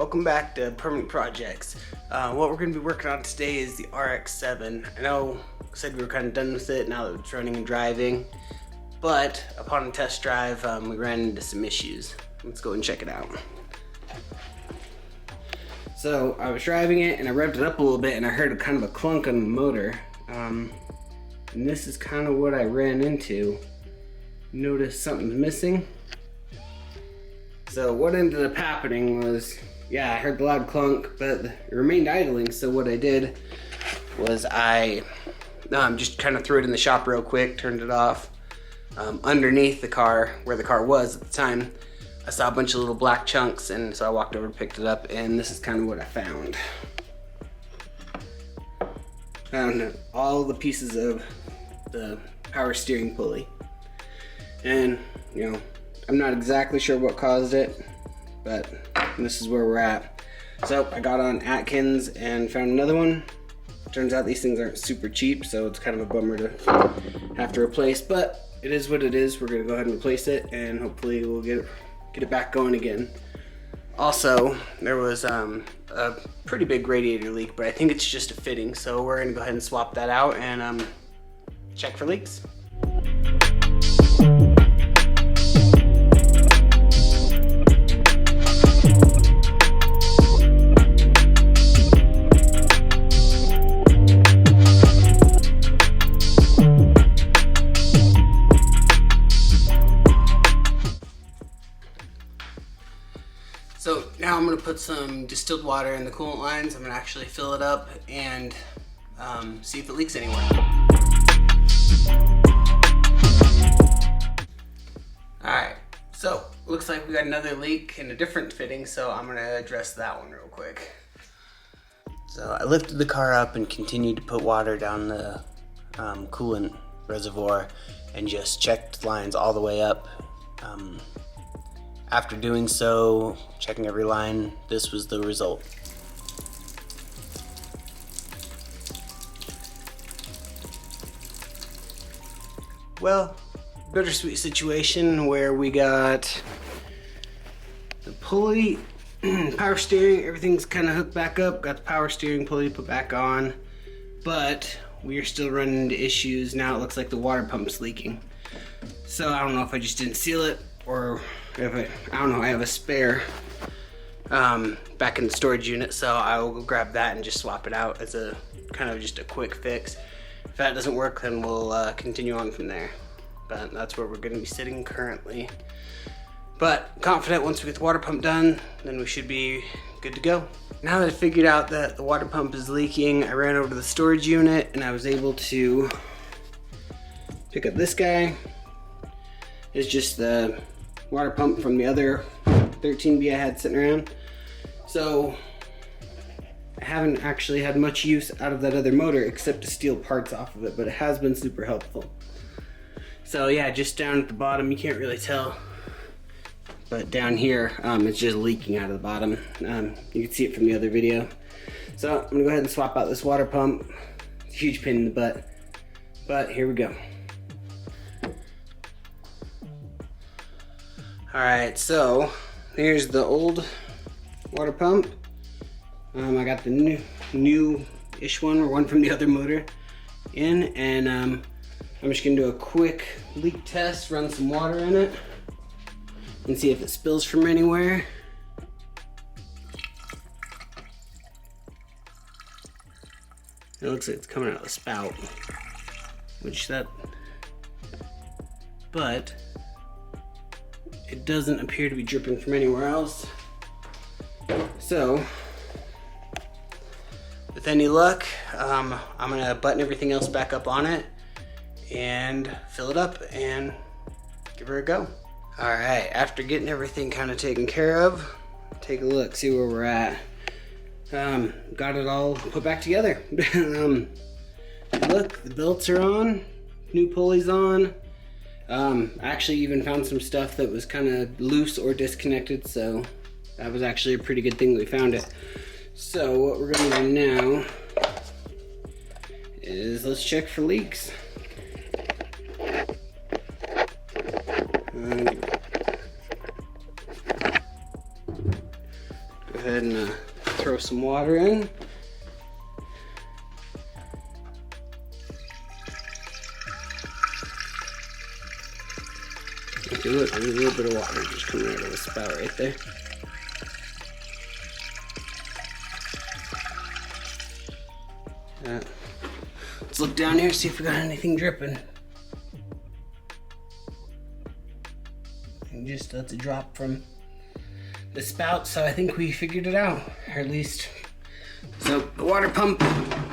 welcome back to Permanent Projects. What we're going to be working on today is the RX-7. I know I said we were kind of done with it now that it's running and driving, but upon a test drive we ran into some issues. Let's go and check it out. So I was driving it and I revved it up a little bit and I heard kind of a clunk on the motor. And this is kind of what I ran into. Notice something's missing. So what ended up happening was, yeah, I heard the loud clunk, but it remained idling. So what I did was I just kind of threw it in the shop real quick, turned it off. Underneath the car, where the car was at the time, I saw a bunch of little black chunks, and so I walked over and picked it up, and this is kind of what I found. Found all the pieces of the power steering pulley. And, you know, I'm not exactly sure what caused it, but this is where we're at. So I got on Atkins and found another one. Turns out these things aren't super cheap, so it's kind of a bummer to have to replace, but it is what it is. We're gonna go ahead and replace it, and hopefully we'll get it back going again. Also, there was a pretty big radiator leak, but I think it's just a fitting, so we're gonna go ahead and swap that out and check for leaks. So now I'm going to put some distilled water in the coolant lines. I'm going to actually fill it up and see if it leaks anywhere. Alright, so looks like we got another leak in a different fitting, so I'm going to address that one real quick. So I lifted the car up and continued to put water down the coolant reservoir and just checked lines all the way up. After doing so, checking every line, this was the result. Well, bittersweet situation where we got the pulley, power steering, everything's kind of hooked back up, got the power steering pulley put back on, but we are still running into issues. Now it looks like the water pump's leaking. So I don't know if I just didn't seal it, or if I don't know, I have a spare back in the storage unit, so I will go grab that and just swap it out as a kind of just a quick fix. If that doesn't work, then we'll continue on from there. But that's where we're going to be sitting currently. But confident once we get the water pump done, then we should be good to go. Now that I figured out that the water pump is leaking, I ran over to the storage unit and I was able to pick up this guy. It's just the water pump from the other 13B I had sitting around. So I haven't actually had much use out of that other motor except to steal parts off of it, but it has been super helpful. So yeah, just down at the bottom, you can't really tell, but down here it's just leaking out of the bottom. You can see it from the other video. So I'm gonna go ahead and swap out this water pump. It's a huge pain in the butt, but here we go. Alright, so here's the old water pump. I got the new-ish one, or one from the other motor in, and I'm just gonna do a quick leak test, run some water in it, and see if it spills from anywhere. It looks like it's coming out of the spout, but it doesn't appear to be dripping from anywhere else. So, with any luck, I'm gonna button everything else back up on it and fill it up and give her a go. All right, after getting everything kind of taken care of, take a look, see where we're at. Got it all put back together. Look, the belts are on, new pulley's on. I actually even found some stuff that was kind of loose or disconnected, so that was actually a pretty good thing that we found it. So what we're gonna do now is let's check for leaks. Go ahead and some water in. Okay, look, there's a little bit of water just coming out of the spout right there. Let's look down here, see if we got anything dripping. And just that's a drop from the spout, so I think we figured it out, or at least. So the water pump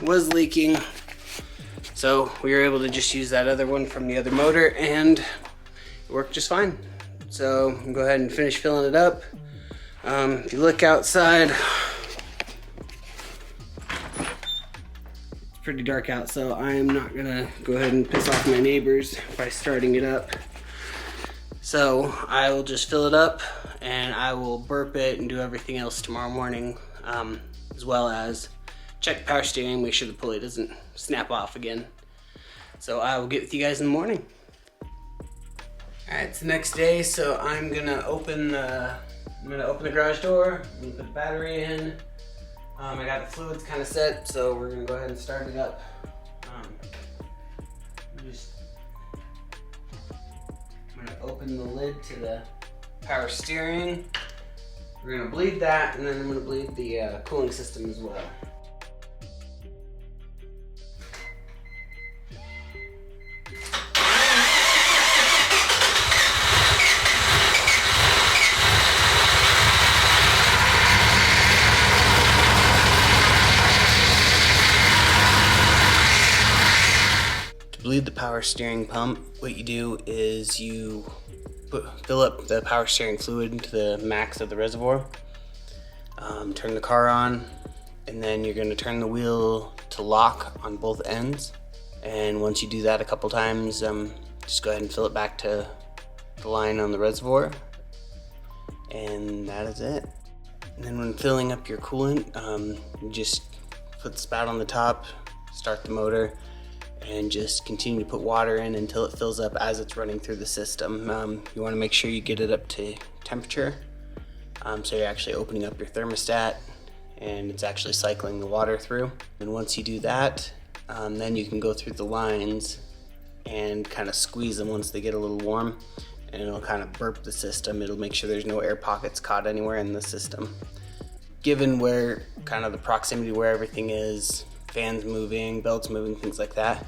was leaking, so we were able to just use that other one from the other motor, and it worked just fine. So I'm gonna go ahead and finish filling it up. If you look outside, it's pretty dark out, so I am not gonna go ahead and piss off my neighbors by starting it up. So I will just fill it up, and I will burp it and do everything else tomorrow morning, as well as check the power steering, make sure the pulley doesn't snap off again. So I will get with you guys in the morning. All right, it's the next day, so I'm gonna open the garage door. I'm gonna put the battery in. I got the fluids kind of set, so we're gonna go ahead and start it up. I'm gonna open the lid to the power steering. We're gonna bleed that, and then I'm gonna bleed the cooling system as well. Bleed the power steering pump, what you do is you fill up the power steering fluid to the max of the reservoir, turn the car on, and then you're going to turn the wheel to lock on both ends. And once you do that a couple times, just go ahead and fill it back to the line on the reservoir, and that is it. And then when filling up your coolant, you just put the spout on the top, start the motor, and just continue to put water in until it fills up as it's running through the system. You want to make sure you get it up to temperature, so you're actually opening up your thermostat and it's actually cycling the water through. And once you do that, then you can go through the lines and kind of squeeze them once they get a little warm, and it'll kind of burp the system. It'll make sure there's no air pockets caught anywhere in the system. Given where kind of the proximity where everything is, fans moving, belts moving, things like that,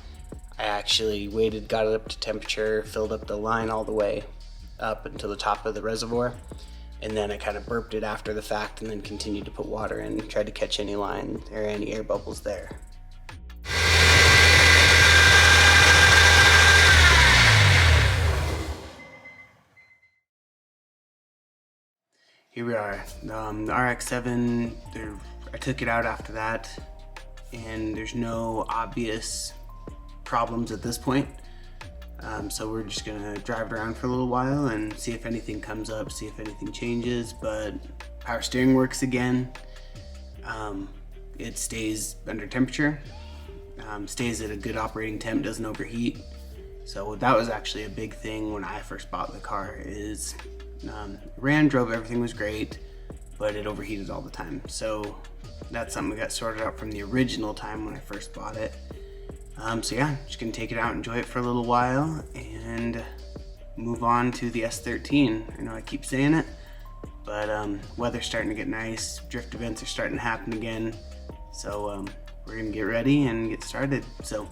I actually waited, got it up to temperature, filled up the line all the way up until the top of the reservoir, and then I kind of burped it after the fact and then continued to put water in, tried to catch any line or any air bubbles there. Here we are, the RX-7, I took it out after that, and there's no obvious problems at this point. So we're just gonna drive around for a little while and see if anything comes up, see if anything changes, but power steering works again. It stays under temperature, stays at a good operating temp, doesn't overheat. So that was actually a big thing when I first bought the car is drove, everything was great, but it overheated all the time. So that's something we got sorted out from the original time when I first bought it. So yeah, just gonna take it out, enjoy it for a little while, and move on to the S13. I know I keep saying it, but weather's starting to get nice, drift events are starting to happen again, so we're gonna get ready and get started. So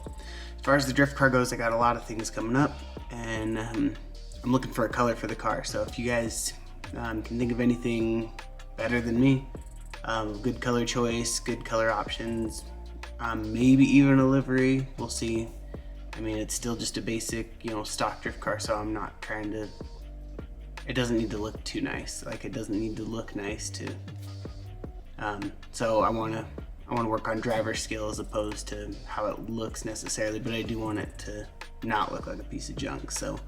as far as the drift car goes, I got a lot of things coming up, and I'm looking for a color for the car. So if you guys can think of anything better than me, good color choice, good color options, maybe even a livery, we'll see. I mean, it's still just a basic, stock drift car, so I'm not trying to, it doesn't need to look too nice. Like, it doesn't need to look nice to, so I wanna work on driver skill as opposed to how it looks necessarily, but I do want it to not look like a piece of junk. So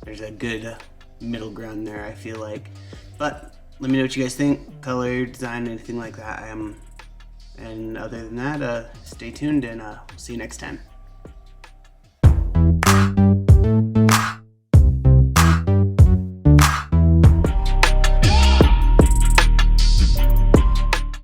there's a good middle ground there, I feel like. But let me know what you guys think, color, design, anything like that. And other than that, stay tuned, and we'll see you next time.